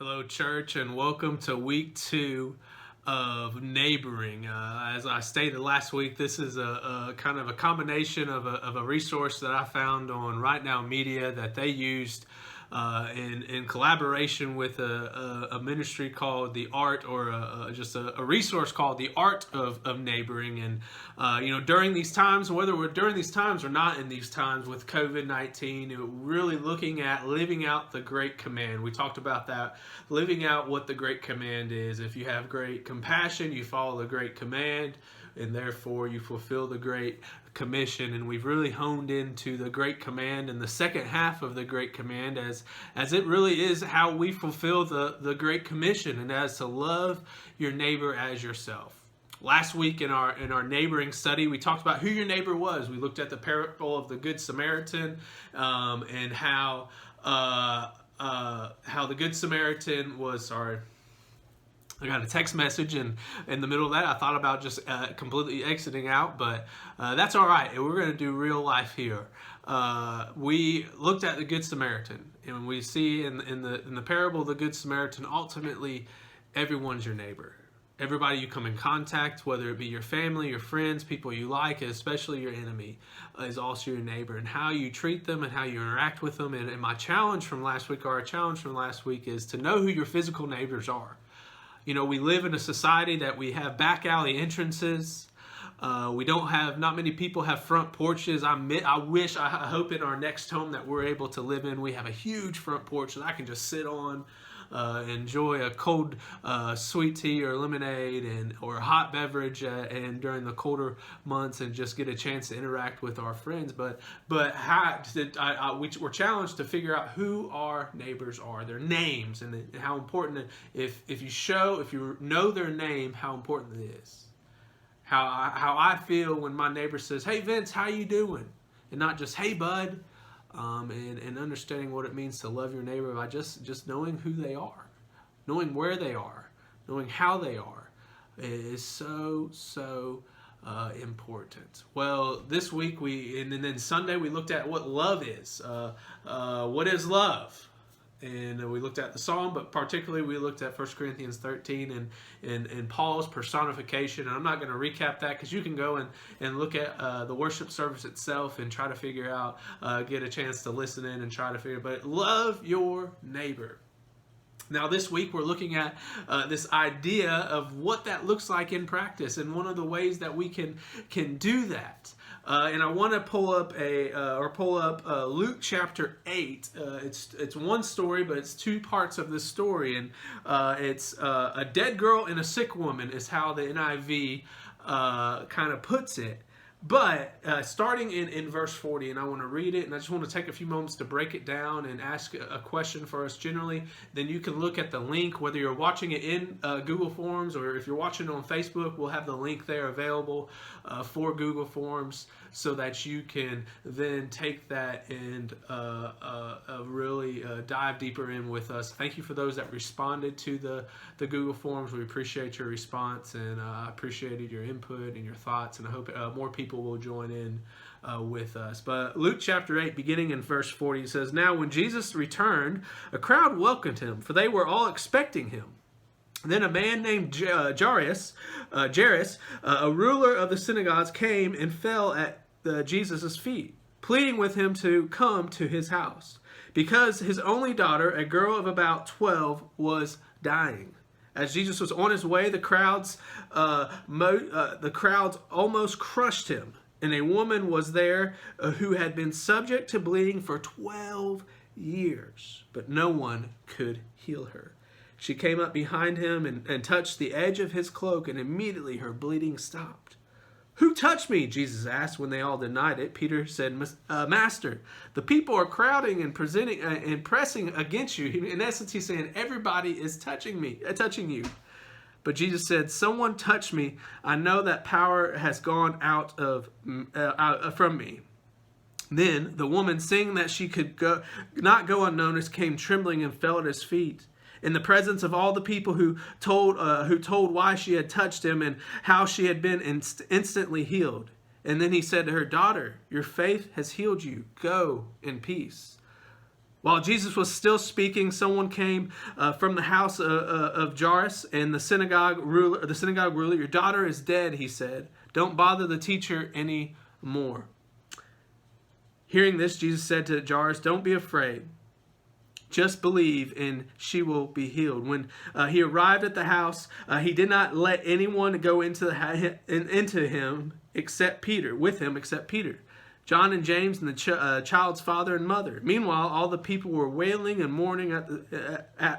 Hello, church, and welcome to week 2 of neighboring. As I stated last week, this is a kind of a combination of a resource that I found on Right Now Media that they used in collaboration with a ministry called The Art, or just a resource called The Art of Neighboring. And during these times, whether we're during these times or not in these times with COVID-19, really looking at living out the Great Command. We talked about that, living out what the Great Command is. If you have great compassion, you follow the Great Command, and therefore you fulfill the Great Commission. And we've really honed into the Great Command and the second half of the Great Command as it really is how we fulfill the Great Commission, and as to love your neighbor as yourself. Last week in our neighboring study, we talked about who your neighbor was. We looked at the parable of the Good Samaritan, and how the Good Samaritan was, sorry, I got a text message, and in the middle of that, I thought about just completely exiting out, but that's all right. We're going to do real life here. We looked at the Good Samaritan, and we see in the parable of the Good Samaritan, ultimately, everyone's your neighbor. Everybody you come in contact, whether it be your family, your friends, people you like, especially your enemy, is also your neighbor. And how you treat them and how you interact with them. And my challenge from last week, or our challenge from last week, is to know who your physical neighbors are. You know, we live in a society that we have back alley entrances. We don't have, not many people have front porches. I hope in our next home that we're able to live in, we have a huge front porch that I can just sit on, enjoy a cold sweet tea or lemonade or a hot beverage, and during the colder months, and just get a chance to interact with our friends. But we're challenged to figure out who our neighbors are, their names, and how important if you know their name, how important it is. How I feel when my neighbor says, "Hey Vince, how you doing?" and not just, "Hey bud." And understanding what it means to love your neighbor by just knowing who they are, knowing where they are, knowing how they are, is so important. Well, this week and then Sunday we looked at what love is. What is love? And we looked at the Psalm, but particularly we looked at 1 Corinthians 13 and Paul's personification. And I'm not going to recap that, because you can go and look at the worship service itself and try to figure out, get a chance to listen in and try to figure. But love your neighbor. Now this week we're looking at this idea of what that looks like in practice, and one of the ways that we can do that. And I want to pull up Luke chapter 8. It's one story, but it's two parts of this story, and it's a dead girl and a sick woman is how the NIV kind of puts it. But starting in verse 40, and I want to read it, and I just want to take a few moments to break it down and ask a question for us generally. Then you can look at the link, whether you're watching it in Google Forms or if you're watching it on Facebook, we'll have the link there available for Google Forms, so that you can then take that and really dive deeper in with us. Thank you for those that responded to the Google Forms. We appreciate your response, and I appreciated your input and your thoughts, and I hope more people will join in with us. But Luke chapter 8, beginning in verse 40, says, "Now when Jesus returned, a crowd welcomed him, for they were all expecting him. Then a man named Jairus, a ruler of the synagogues, came and fell at Jesus' feet, pleading with him to come to his house, because his only daughter, a girl of about 12, was dying. As Jesus was on his way, the crowds almost crushed him, and a woman was there who had been subject to bleeding for 12 years, but no one could heal her. She came up behind him and touched the edge of his cloak, and immediately her bleeding stopped. 'Who touched me?' Jesus asked. When they all denied it, Peter said, 'Master, the people are crowding and pressing against you.'" In essence, he's saying, everybody is touching you. But Jesus said, "Someone touched me. I know that power has gone out from me." Then the woman, seeing that she could not go unnoticed, came trembling and fell at his feet. In the presence of all the people who told why she had touched him and how she had been instantly healed. And then he said to her, "Daughter, your faith has healed you. Go in peace." While Jesus was still speaking, someone came from the house of Jairus, and the synagogue ruler, "Your daughter is dead," he said. "Don't bother the teacher any more." Hearing this, Jesus said to Jairus, "Don't be afraid. Just believe, and she will be healed." When he arrived at the house, he did not let anyone go into him except Peter. With him, except Peter, John, and James, and the child's father and mother. Meanwhile, all the people were wailing and mourning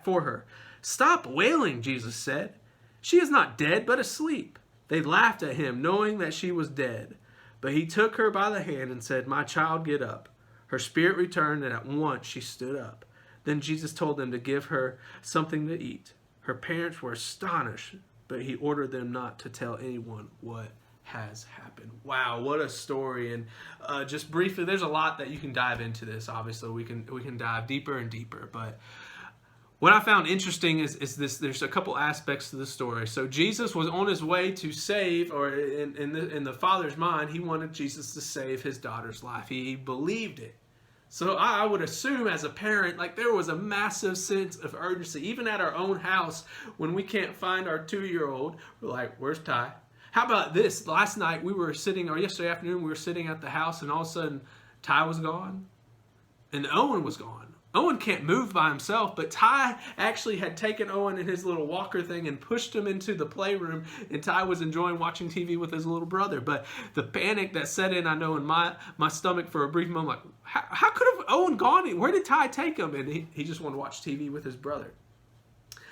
for her. "Stop wailing," Jesus said. "She is not dead, but asleep." They laughed at him, knowing that she was dead. But he took her by the hand and said, "My child, get up." Her spirit returned, and at once she stood up. Then Jesus told them to give her something to eat. Her parents were astonished, but he ordered them not to tell anyone what has happened. Wow, what a story. And just briefly, there's a lot that you can dive into this. Obviously, we can dive deeper and deeper. But what I found interesting is this: there's a couple aspects to the story. So Jesus was on his way to save, or in the Father's mind, he wanted Jesus to save his daughter's life. He believed it. So I would assume as a parent, like, there was a massive sense of urgency. Even at our own house, when we can't find our 2-year-old, we're like, "Where's Ty?" How about this? Last night we were sitting, or yesterday afternoon, we were sitting at the house, and all of a sudden Ty was gone and Owen was gone. Owen can't move by himself, but Ty actually had taken Owen in his little walker thing and pushed him into the playroom, and Ty was enjoying watching TV with his little brother. But the panic that set in, I know, in my stomach for a brief moment, like, how could have Owen gone? Where did Ty take him? And he just wanted to watch TV with his brother.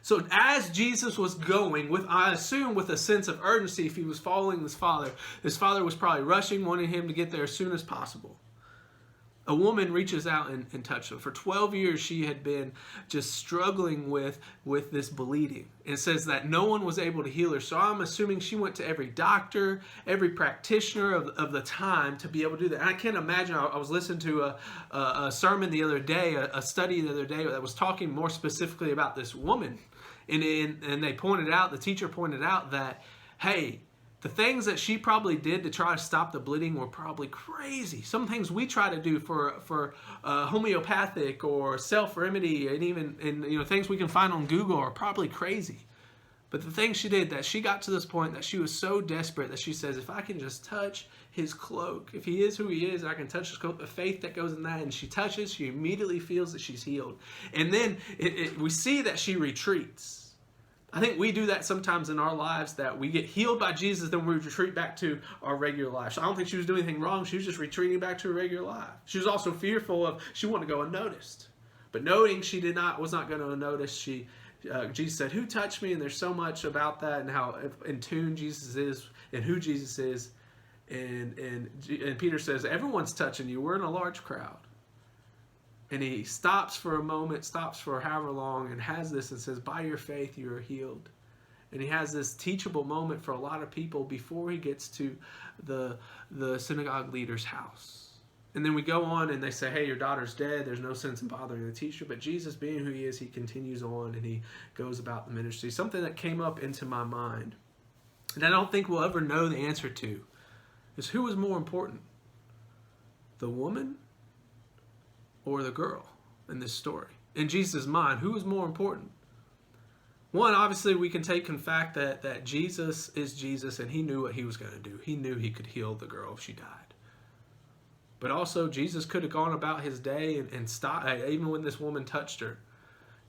So as Jesus was going, I assume with a sense of urgency, if he was following his father was probably rushing, wanting him to get there as soon as possible. A woman reaches out and touches him. For 12 years, she had been just struggling with this bleeding. It says that no one was able to heal her. So I'm assuming she went to every doctor, every practitioner of the time to be able to do that. And I can't imagine. I was listening to a sermon the other day, a study the other day that was talking more specifically about this woman. And the teacher pointed out that, hey, the things that she probably did to try to stop the bleeding were probably crazy. Some things we try to do for homeopathic or self-remedy, and even things we can find on Google are probably crazy. But the thing she did, that she got to this point that she was so desperate that she says, "If I can just touch his cloak, if he is who he is, I can touch his cloak." The faith that goes in that, and she touches, she immediately feels that she's healed. And then we see that she retreats. I think we do that sometimes in our lives, that we get healed by Jesus, then we retreat back to our regular life. So I don't think she was doing anything wrong. She was just retreating back to her regular life. She was also fearful she wanted to go unnoticed. But noting she was not going to unnoticed, Jesus said, "Who touched me?" And there's so much about that and how in tune Jesus is and who Jesus is. And Peter says, "Everyone's touching you. We're in a large crowd." And he stops for a moment, stops for however long, and has this and says, "By your faith you are healed." And he has this teachable moment for a lot of people before he gets to the synagogue leader's house. And then we go on and they say, "Hey, your daughter's dead. There's no sense in bothering the teacher." But Jesus, being who he is, he continues on and he goes about the ministry. Something that came up into my mind, and I don't think we'll ever know the answer to, is who was more important? The woman or the girl in this story? In Jesus' mind, who is more important? One, obviously, we can take in fact that Jesus is Jesus, and he knew what he was going to do. He knew he could heal the girl if she died. But also, Jesus could have gone about his day and stopped, even when this woman touched her.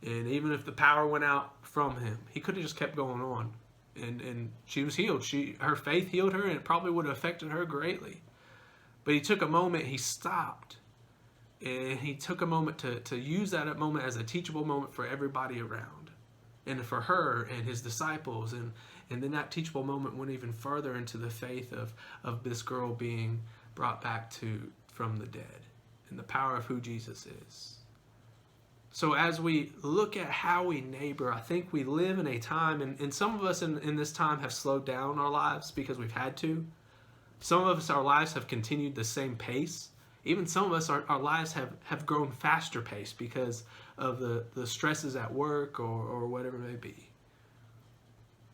And even if the power went out from him, he could have just kept going on. And she was healed. Her faith healed her, and it probably would have affected her greatly. But he took a moment, he stopped. And he took a moment to use that moment as a teachable moment for everybody around. And for her and his disciples. And then that teachable moment went even further into the faith of this girl being brought back from the dead. And the power of who Jesus is. So as we look at how we neighbor, I think we live in a time, and some of us in this time have slowed down our lives because we've had to. Some of us, our lives have continued the same pace. Even some of us, our lives have grown faster pace because of the stresses at work or whatever it may be.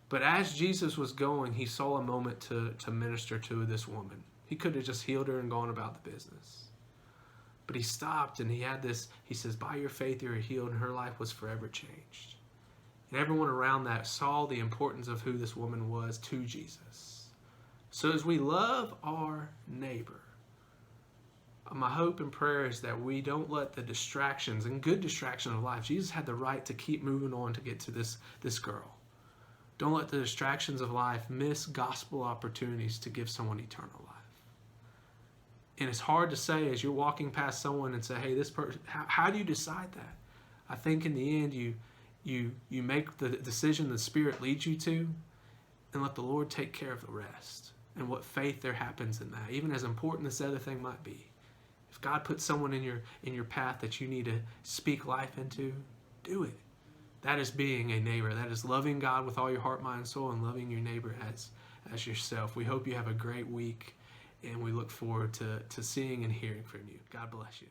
But as Jesus was going, he saw a moment to minister to this woman. He could have just healed her and gone about the business. But he stopped and he had this, he says, by your faith you are healed, and her life was forever changed. And everyone around that saw the importance of who this woman was to Jesus. So as we love our neighbor, my hope and prayer is that we don't let the distractions, and good distraction of life, Jesus had the right to keep moving on to get to this girl. Don't let the distractions of life miss gospel opportunities to give someone eternal life. And it's hard to say as you're walking past someone and say, hey, this person, how do you decide that? I think in the end you make the decision the Spirit leads you to, and let the Lord take care of the rest. And what faith there happens in that, even as important as the other thing might be. If God puts someone in your path that you need to speak life into, do it. That is being a neighbor. That is loving God with all your heart, mind, and soul, and loving your neighbor as yourself. We hope you have a great week, and we look forward to seeing and hearing from you. God bless you.